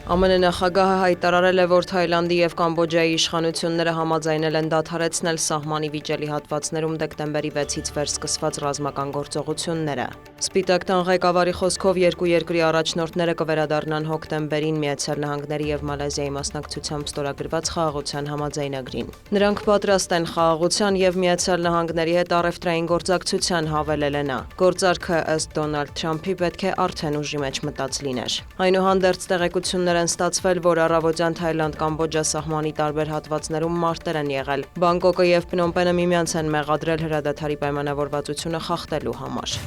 ԱՄՆ նախագահը հայտարարել է, որ Թայլանդի եւ Կամբոջայի իշխանությունները համաձայնել են դադարեցնել սահմանի վիճելի հատվածներում դեկտեմբերի 6-ից վեր սկսված ռազմական գործողությունները։ Սպիտակ տան ղեկավարի խոսքով երկու երկրի առաջնորդները կվերադառնան հոկտեմբերին Միացյալ Նահանգների եւ Մալայզիայի մասնակցությամբ ստորագրված խաղաղության համաձայնագրին։ Նրանք պատրաստ են խաղաղության եւ Միացյալ Նահանգների հետ առևտրային գործակցության, հավելել է նա։ Գործարքը ըստ Դոնալդ Թրամփի պետք է արդեն ուժի մեջ մտած լիներ։ Այնուհանդերձ տեղեկություններ են ստացվել, որ առավոտյան Թայլանդ-Կամբոջա սահմանի տարբեր հատվածներում մարտեր են եղել։ Բանգկոկը եւ Փնոմպենը միմյանց են մեղադրել հրադադարի պայմանավորվածությունը խախտելու համար։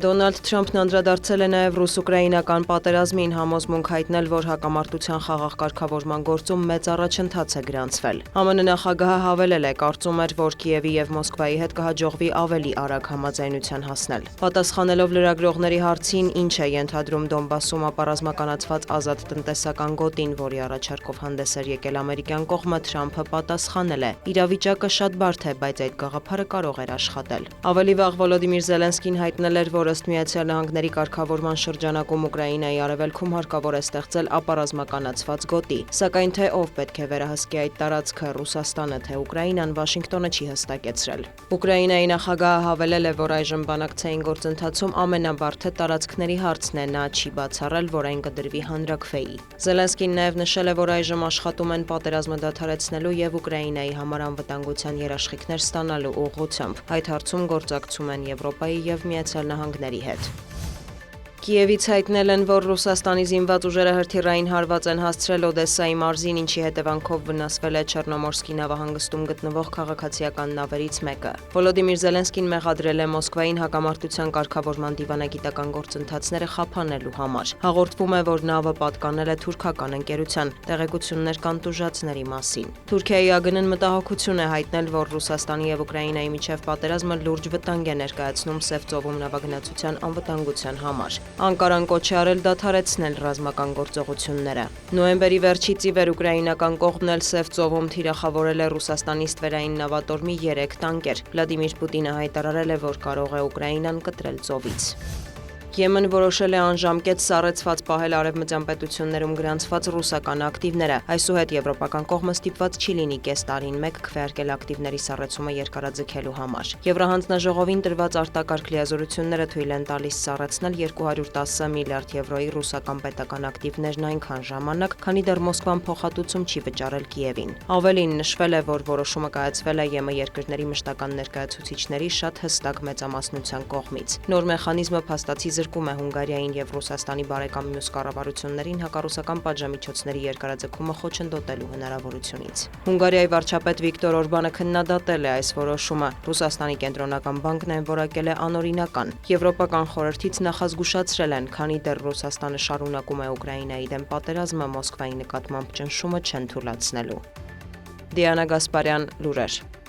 Դոնալդ Թրամփն անդրադարձել է նաև ռուս-ուկրաինական պատերազմին, համոզմունք հայտնել, որ հակամարտության խաղաղ կարգավորման գործում մեծ առաջընթաց է գրանցվել։ ԱՄՆ նախագահը հավելել է, կարծում էր, որ Կիևի եւ Մոսկվայի հետ կհաջողվի ավելի արագ համաձայնության հասնել։ Պատասխանելով լրագրողների հարցին, ինչ է ենթադրում Դոնբասում ապառազմականացված ազատ տնտեսական գոտին, որի առաջարկով հանդես էր եկել ամերիկյան կողմը, Թրամփը պատասխանել է. իրավիճակը շատ բարդ է, բայց այդ գաղափարը կարող էր աշխատել։ Ավելի վաղ Վոլոդիմիր Զելենսկին հայտնել էր, որ ըստ Միացյալ Նահանգների կարգավորման շրջանակում Ուկրաինայի արևելքում հարկավոր է ստեղծել ապառազմականացված գոտի, սակայն թե ով պետք է վերահսկի այդ տարածքը, Ռուսաստանը թե Ուկրաինան, Վաշինգտոնը չի հստակեցրել։ Ուկրաինայի նախագահը հավելել է, որ այժմ բանակցային գործընթացում ամենաբարդը տարածքների հարցն է, նա չի բացառել, որ այն կդրվի հանրաքվեի։ Զելենսկին նաև նշել է, որ այժմ աշխատում են պատերազմը դադարեցնելու եւ Ուկրաինայի համար անվտանգության երաշխիքներ ստանալու ուղղությամբ։ Այդ հարցում գործակցում են Եվրոպայի եւ Միացյալ Նահանգների հետ։ Կիևից հայտնել են, որ Ռուսաստանի զինված ուժերը հրթիռային հարված են հասցրել Օդեսայի մարզին, ինչի հետևանքով վնասվել է Չեռնոմորսկի նավահանգստում գտնվող քաղաքացիական նավերից մեկը։ Վոլոդիմիր Զելենսկին մեղադրել է Մոսկվային հակամարտության կարգավորման դիվանագիտական գործընթացները խափանելու համար։ Հաղորդվում է, որ նավը պատկանել է թուրքական ընկերության, տեղեկություններ կան տուժածների մասին։ Թուրքիայի ԱԳՆ-ն մտահոգություն է հայտնել, որ Ռուսաստանի եւ Ուկրաինայի միջև պատերազմը լուրջ վտանգ է ներկայացնում Սև ծովում նավագնացության անվտանգության համար։ Անկարան կոչ է արել դադարեցնել ռազմական գործողությունները։ Նոյեմբերի վերջից ի վեր ուկրաինական կողմն էլ Սև ծովում թիրախավորել է Ռուսաստանի ստվերային նավատորմի 3 տանկեր։ Վլադիմիր Պուտինը հայտարարել է, որ կարող է Ուկրաինան կտրել ծովից։ Եմեն որոշել է անժամկետ սառեցված պահել արևմտյան պետություններում գրանցված ռուսական ակտիվները։ Այսուհետ եվրոպական կողմը ստիպված չի լինի կես տարին մեկ քվեարկել ակտիվների սառեցումը երկարաձգելու համար։ Եվրահանձնաժողովին տրված արտակարգ լիազորությունները թույլ են տալիս սառեցնել 210 միլիարդ եվրոյի ռուսական պետական ակտիվներն այնքան ժամանակ, քանի դեռ Մոսկվան փոխհատուցում չի վճարել Կիևին։ Ավելին նշվել է, որ որոշումը կայացվել է ԵՄ երկրների մշտական ներկայացուցիչների շատ հստակ մեծամասնության կողմից։ Նոր մեխանիզմը փաստացի զրկում է Հունգարիային եւ Ռուսաստանի բարեկամ մյուս կառավարություններին հակառուսական պատժամիջոցների երկարաձգումը խոչընդոտելու հնարավորությունից։ Հունգարիայի վարչապետ Վիկտոր Օրբանը քննադատել է այս որոշումը։ Ռուսաստանի կենտրոնական բանկն այն որակել է անօրինական։ Եվրոպական խորհրդից նախազգուշացրել են, քանի դեռ Ռուսաստանը շարունակում է Ուկրաինայի դեմ պատերազմը, Մոսկվայի նկատմամբ ճնշումը չեն թույլատնելու։ Դիանա Գասպարյան, լուրեր։